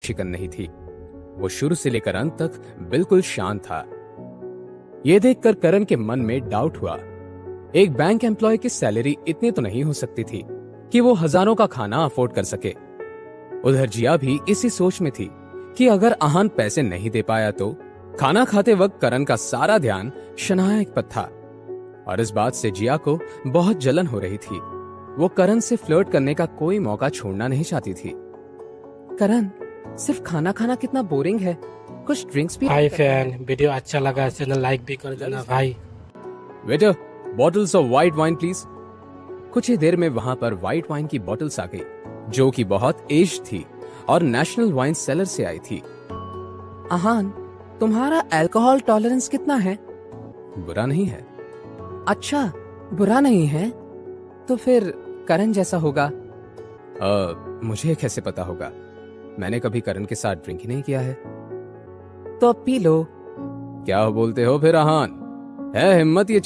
शिकन नहीं थी। वो शुरू से लेकर अंत तक बिल्कुल शांत था। ये देखकर करण के मन में डाउट हुआ। एक बैंक एम्प्लॉय की सैलरी इतनी तो नहीं हो सकती थी कि वो हजारों का खाना अफोर्ड कर सके। उधर जिया भी इसी सोच में थी कि अगर आहान पैसे नहीं दे पाया तो खाना खाते वक्त करण का सारा ध्यान शनाया पर था। और इस बात से जिया को बहुत जलन हो रही थी। वो करण से फ्लर्ट करने का कोई मौका छोड़ना नहीं चाहती थी। करण, सिर्फ खाना खाना कितना बोरिंग है, कुछ ड्रिंक्स भी। हाय फैन, वीडियो अच्छा लगा चैनल लाइक भी कर देना भाई। Waiter, bottles of white wine please. कुछ ही देर में वहां पर व्हाइट वाइन की बॉटल्स आ गई, जो कि बहुत एज थी और नेशनल वाइन सेलर से आई थी। आहान, तुम्हारा अल्कोहल टॉलरेंस कितना है? बुरा नहीं है। अच्छा, बुरा नहीं है तो फिर करण जैसा होगा। मुझे कैसे पता होगा? मैंने कभी करण के साथ ड्रिंक ही नहीं किया है। तो अब पी लो। क्या बोलते हो फिर आहान? है हिम्मत ये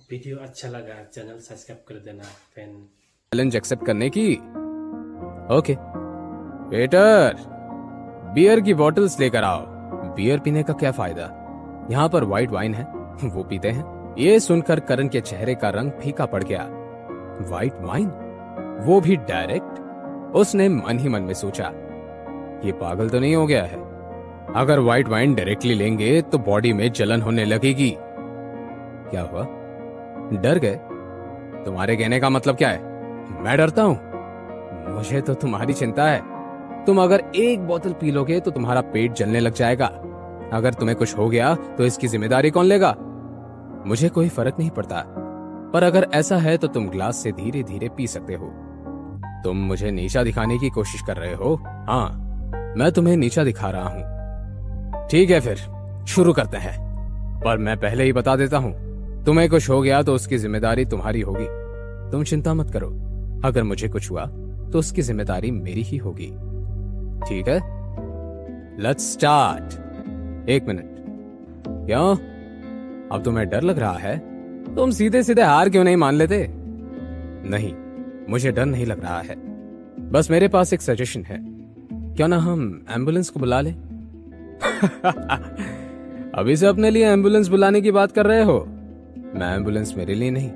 वीडियो अच्छा लगा चैनल सब्सक्राइब कर देना फैन। चैलेंज एक्सेप्ट करने की? ओके वेटर, बियर की बॉटल्स लेकर आओ। बियर पीने का क्या फायदा, यहाँ पर व्हाइट वाइन है, वो पीते हैं। ये सुनकर करण के चेहरे का रंग फीका पड़ गया। व्हाइट वाइन, वो भी डायरेक्ट? उसने मन ही मन में सोचा, ये पागल तो नहीं हो गया है? अगर व्हाइट वाइन डायरेक्टली लेंगे तो बॉडी में जलन होने लगेगी। क्या हुआ, डर गए? तुम्हारे कहने का मतलब क्या है? मैं डरता हूं? मुझे तो तुम्हारी चिंता है। तुम अगर एक बोतल पी लोगे तो तुम्हारा पेट जलने लग जाएगा। अगर तुम्हें कुछ हो गया तो इसकी जिम्मेदारी कौन लेगा? मुझे कोई फर्क नहीं पड़ता, पर अगर ऐसा है तो तुम ग्लास से धीरे धीरे पी सकते हो। तुम मुझे नीचा दिखाने की कोशिश कर रहे हो? हाँ, मैं तुम्हें नीचा दिखा रहा हूं। ठीक है, फिर शुरू करते हैं। पर मैं पहले ही बता देता हूं, तुम्हें कुछ हो गया तो उसकी जिम्मेदारी तुम्हारी होगी। तुम चिंता मत करो, अगर मुझे कुछ हुआ तो उसकी जिम्मेदारी मेरी ही होगी। ठीक है, लेट्स स्टार्ट। 1 मिनट। क्यों, अब तुम्हें डर लग रहा है? तुम सीधे सीधे हार क्यों नहीं मान लेते? नहीं, मुझे डर नहीं लग रहा है, बस मेरे पास एक सजेशन है। क्यों ना हम एम्बुलेंस को बुला ले? अभी से अपने लिए एम्बुलेंस बुलाने की बात कर रहे हो? मैं एम्बुलेंस मेरे लिए नहीं,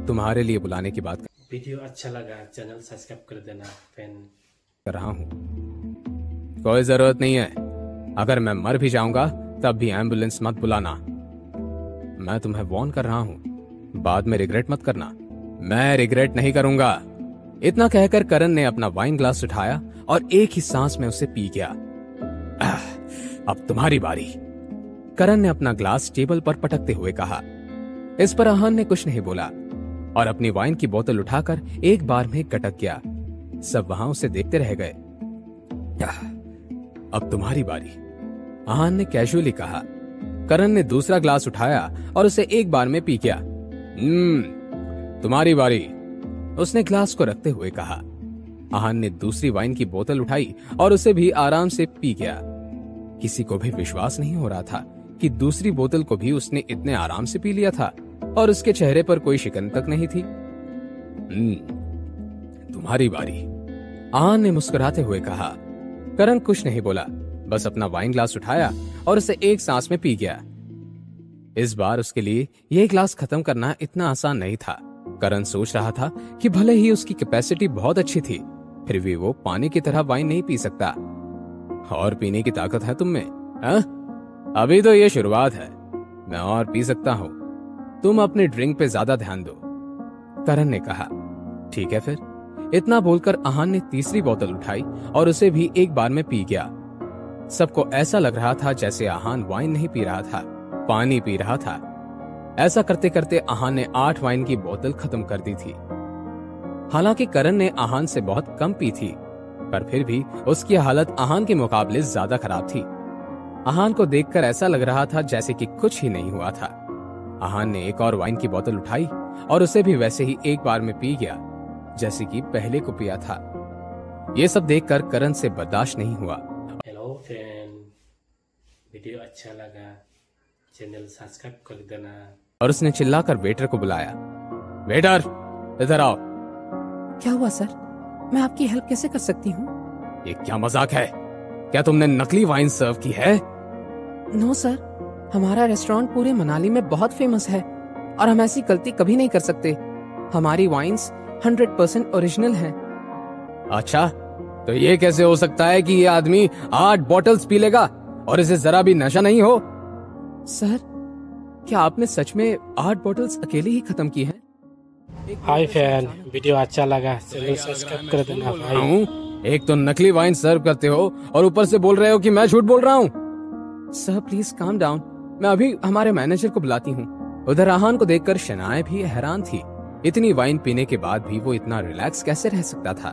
तुम्हारे लिए बुलाने की बात वीडियो अच्छा लगा चैनल सब्सक्राइब कर देना फैन। कर रहा हूं। कोई जरूरत नहीं है, अगर मैं मर भी जाऊंगा तब भी एम्बुलेंस मत बुलाना। मैं तुम्हें वार्न कर रहा हूं, बाद में रिग्रेट मत करना। मैं रिग्रेट नहीं करूंगा। इतना कहकर करण ने अपना वाइन ग्लास उठाया और एक ही सांस में उसे पी गया। अब तुम्हारी बारी। करण ने अपना ग्लास टेबल पर पटकते हुए कहा। इस पर आहान ने कुछ नहीं बोला और अपनी वाइन की बोतल उठाकर एक बार में गटक गया। सब वहां उसे देखते रह गए। अब तुम्हारी बारी, आहान ने कैजुअली कहा। करण ने दूसरा ग्लास उठाया और उसे एक बार में पी गया। तुम्हारी बारी, उसने ग्लास को रखते हुए कहा। आहान ने दूसरी वाइन की बोतल उठाई और उसे भी आराम से पी गया। किसी को भी विश्वास नहीं हो रहा था कि दूसरी बोतल को भी उसने इतने आराम से पी लिया था और उसके चेहरे पर कोई शिकन तक नहीं थी। तुम्हारी बारी, आहान ने मुस्कुराते हुए कहा। करण कुछ नहीं बोला, बस अपना वाइन ग्लास उठाया और उसे एक सांस में पी गया। इस बार उसके लिए यह ग्लास खत्म करना इतना आसान नहीं था। करण सोच रहा था कि भले ही उसकी कैपेसिटी बहुत अच्छी थी, फिर भी वो पानी की तरह वाइन नहीं पी सकता। और पीने की ताकत है तुम में? अभी तो ये शुरुआत है, मैं और पी सकता हूं। तुम अपने ड्रिंक पे ज्यादा ध्यान दो, करण ने कहा। ठीक है फिर। इतना बोलकर आहान ने तीसरी बोतल उठाई और उसे भी एक बार में पी गया। सबको ऐसा लग रहा था जैसे आहान वाइन नहीं पी रहा था, पानी पी रहा था। ऐसा करते करते आहान ने 8 वाइन की बोतल खत्म कर दी थी। हालांकि करण ने आहान से बहुत कम पी थी, पर फिर भी उसकी हालत आहान के मुकाबले ज्यादा खराब थी। आहान को देखकर ऐसा लग रहा था जैसे कि कुछ ही नहीं हुआ था। आहान ने एक और वाइन की बोतल उठाई और उसे भी वैसे ही एक बार में पी गया, जैसे कि पहले को पिया था। ये सब देखकर करण से बर्दाश्त नहीं हुआ। हेलो फ्रेंड, वीडियो अच्छा लगा चैनल सब्सक्राइब कर देना। और उसने चिल्लाकर वेटर को बुलाया। वेटर, इधर आओ। क्या हुआ सर? मैं आपकी हेल्प कैसे कर सकती हूँ? ये क्या मजाक है? क्या तुमने नकली वाइन सर्व की है? नो सर, हमारा रेस्टोरेंट पूरे मनाली में बहुत फेमस है और हम ऐसी गलती कभी नहीं कर सकते। हमारी वाइन्स 100% ओरिजिनल हैं। अच्छा, तो ये कैसे हो सकता है कि ये आदमी 8 बॉटल्स पी लेगा और इसे जरा भी नशा नहीं हो? सर, क्या आपने सच में 8 बॉटल्स अकेले ही खत्म की हैं? हाय फैन, वीडियो अच्छा लगा चैनल सब्सक्राइब कर देना भाई। एक तो नकली वाइन सर्व करते हो और ऊपर से बोल रहे हो कि मैं झूठ बोल रहा हूँ। सर प्लीज काम डाउन, मैं अभी हमारे मैनेजर को बुलाती हूँ। उधर आहान को देखकर शनाए भी हैरान थी। इतनी वाइन पीने के बाद भी वो इतना रिलैक्स कैसे रह सकता था।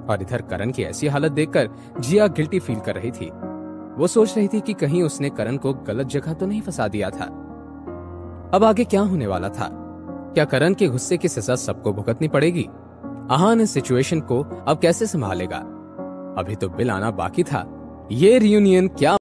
और इधर करण की ऐसी हालत देखकर जिया गिल्टी फील कर रही थी। वो सोच रही थी कि कहीं उसने करण को गलत जगह तो नहीं फंसा दिया था। अब आगे क्या होने वाला था? क्या करण के गुस्से की सजा सबको भुगतनी पड़ेगी? आहान इस सिचुएशन को अब कैसे संभालेगा? अभी तो बिल आना बाकी था। ये रियूनियन क्या